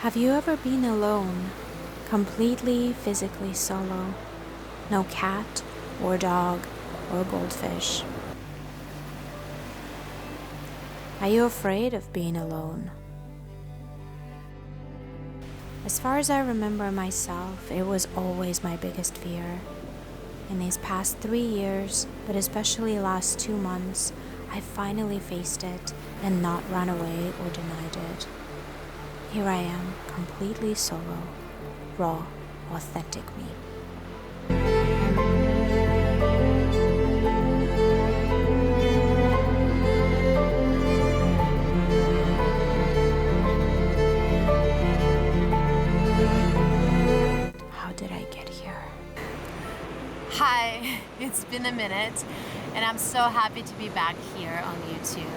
Have you ever been alone, completely physically solo? No cat or dog or goldfish? Are you afraid of being alone? As far as I remember myself, it was always my biggest fear. In these past 3 years, but especially last 2 months, I finally faced it and not run away or denied it. Here I am, completely solo, raw, authentic me. How did I get here? Hi, it's been a minute, and I'm so happy to be back here on YouTube.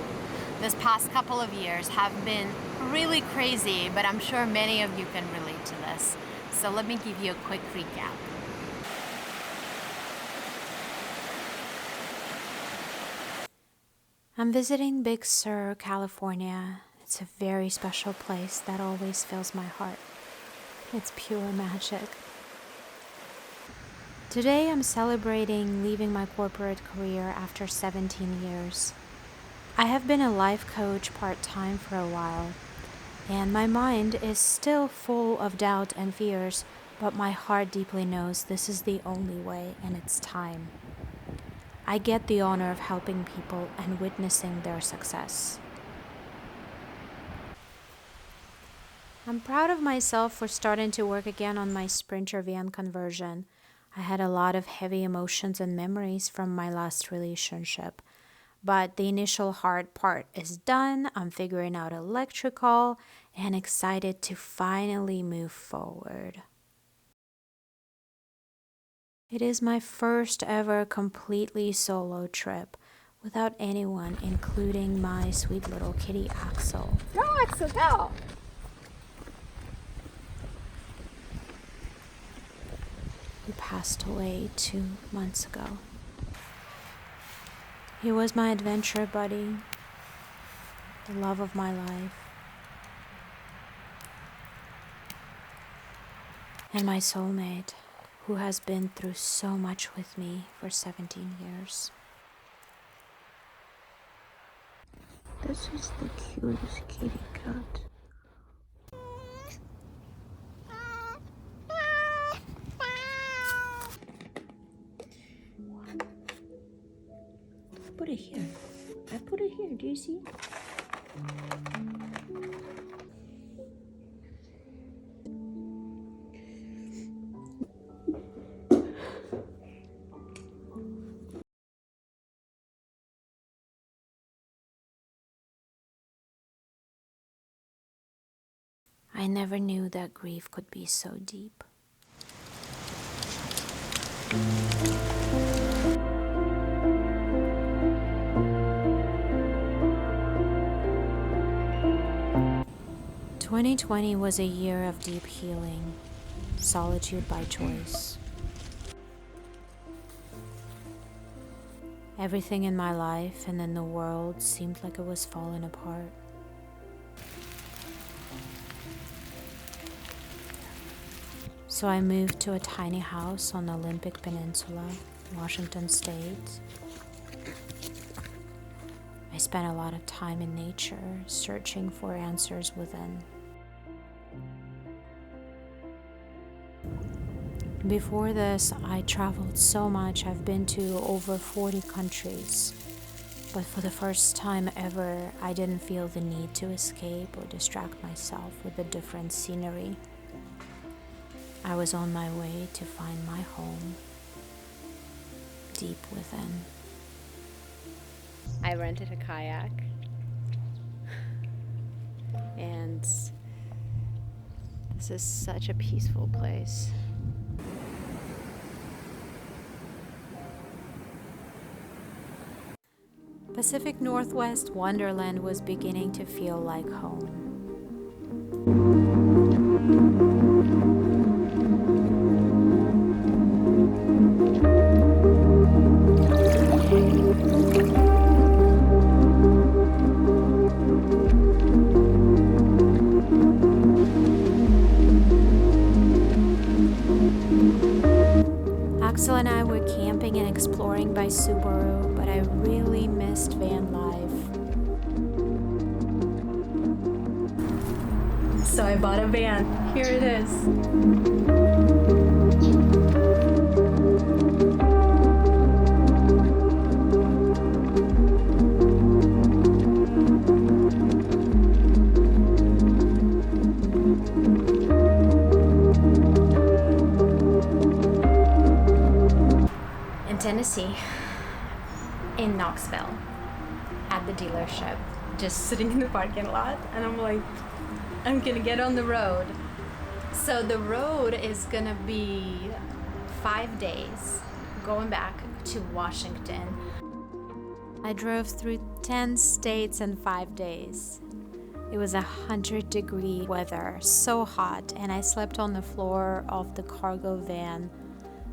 This past couple of years have been really crazy, but I'm sure many of you can relate to this. So let me give you a quick recap. I'm visiting Big Sur, California. It's a very special place that always fills my heart. It's pure magic. Today I'm celebrating leaving my corporate career after 17 years. I have been a life coach part-time for a while, and my mind is still full of doubt and fears, but my heart deeply knows this is the only way and it's time. I get the honor of helping people and witnessing their success. I'm proud of myself for starting to work again on my Sprinter van conversion. I had a lot of heavy emotions and memories from my last relationship. But the initial hard part is done. I'm figuring out electrical and excited to finally move forward. It is my first ever completely solo trip without anyone, including my sweet little kitty Axel. Go, Axel, go! Who passed away 2 months ago. He was my adventure buddy, the love of my life, and my soulmate, who has been through so much with me for 17 years. This is the cutest kitty cat. Put it here. I put it here. Do you see? I never knew that grief could be so deep. "2020 was a year of deep healing, solitude by choice. Everything in my life and in the world seemed like it was falling apart. So I moved to a tiny house on the Olympic Peninsula, Washington State. I spent a lot of time in nature, searching for answers within. Before this, I traveled so much. I've been to over 40 countries. But for the first time ever, I didn't feel the need to escape or distract myself with the different scenery. I was on my way to find my home, deep within. I rented a kayak, and this is such a peaceful place. Pacific Northwest Wonderland was beginning to feel like home. Axel and I were camping and exploring by Subaru, but I really missed van life. So I bought a van. Here it is. In Tennessee, in Knoxville, at the dealership, just sitting in the parking lot, and I'm like, I'm gonna get on the road. So the road is gonna be 5 days going back to Washington. I drove through 10 states in 5 days. It was 100-degree weather, so hot, and I slept on the floor of the cargo van.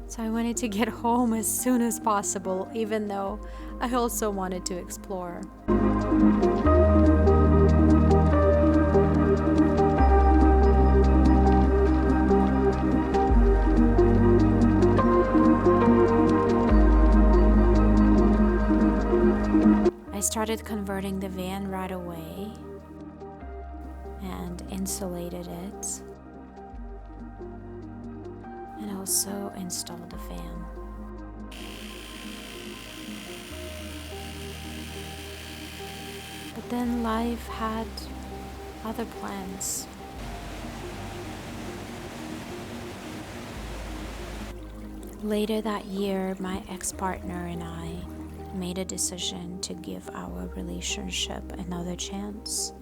So I wanted to get home as soon as possible, even though I also wanted to explore. I started converting the van right away and insulated it, and also installed a fan. But then life had other plans. Later that year, my ex-partner and I made a decision to give our relationship another chance.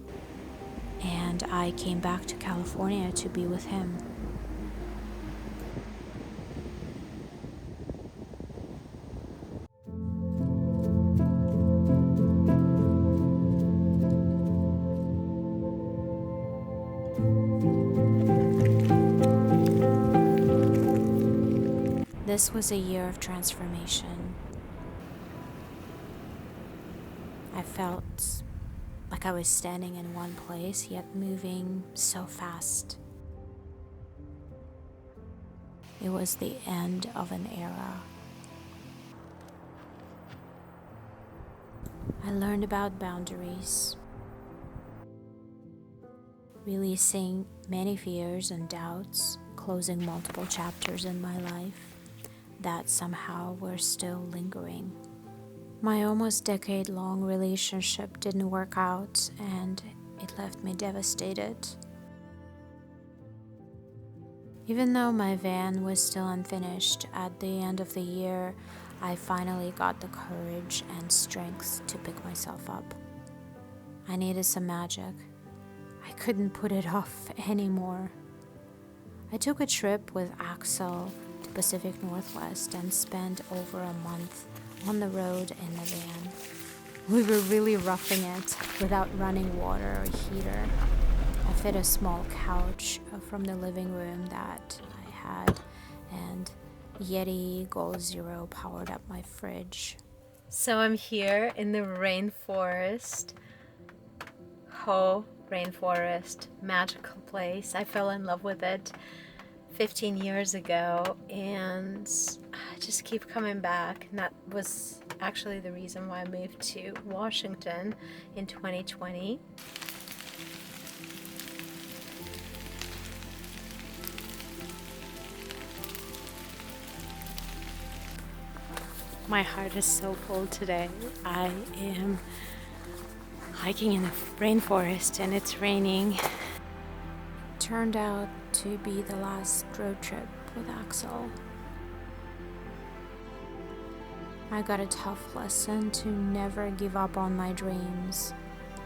And I came back to California to be with him. This was a year of transformation. I felt like I was standing in one place, yet moving so fast. It was the end of an era. I learned about boundaries, releasing many fears and doubts, closing multiple chapters in my life that somehow were still lingering. My almost decade-long relationship didn't work out, and it left me devastated. Even though my van was still unfinished, at the end of the year, I finally got the courage and strength to pick myself up. I needed some magic. I couldn't put it off anymore. I took a trip with Axel to Pacific Northwest and spent over a month on the road in the van. We were really roughing it without running water or heater. I fit a small couch from the living room that I had, and Yeti Goal Zero powered up my fridge. So I'm here in the rainforest. Rainforest, magical place. I fell in love with it 15 years ago, and I just keep coming back. And that was actually the reason why I moved to Washington in 2020. My heart is so full today. I am hiking in the rainforest and it's raining. It turned out to be the last road trip with Axel. I got a tough lesson to never give up on my dreams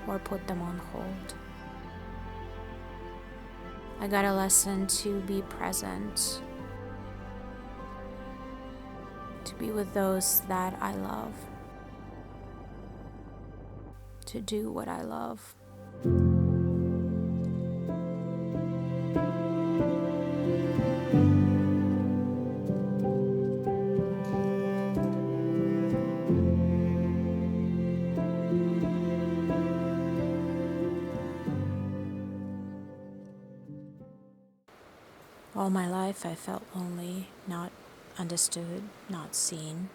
or put them on hold. I got a lesson to be present, to be with those that I love, to do what I love. All my life I felt lonely, not understood, not seen.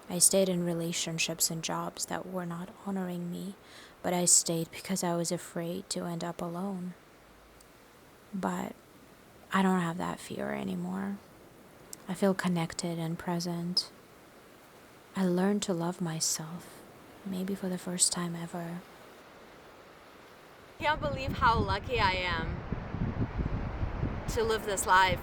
I stayed in relationships and jobs that were not honoring me, but I stayed because I was afraid to end up alone. But I don't have that fear anymore. I feel connected and present. I learned to love myself, maybe for the first time ever. I can't believe how lucky I am to live this life.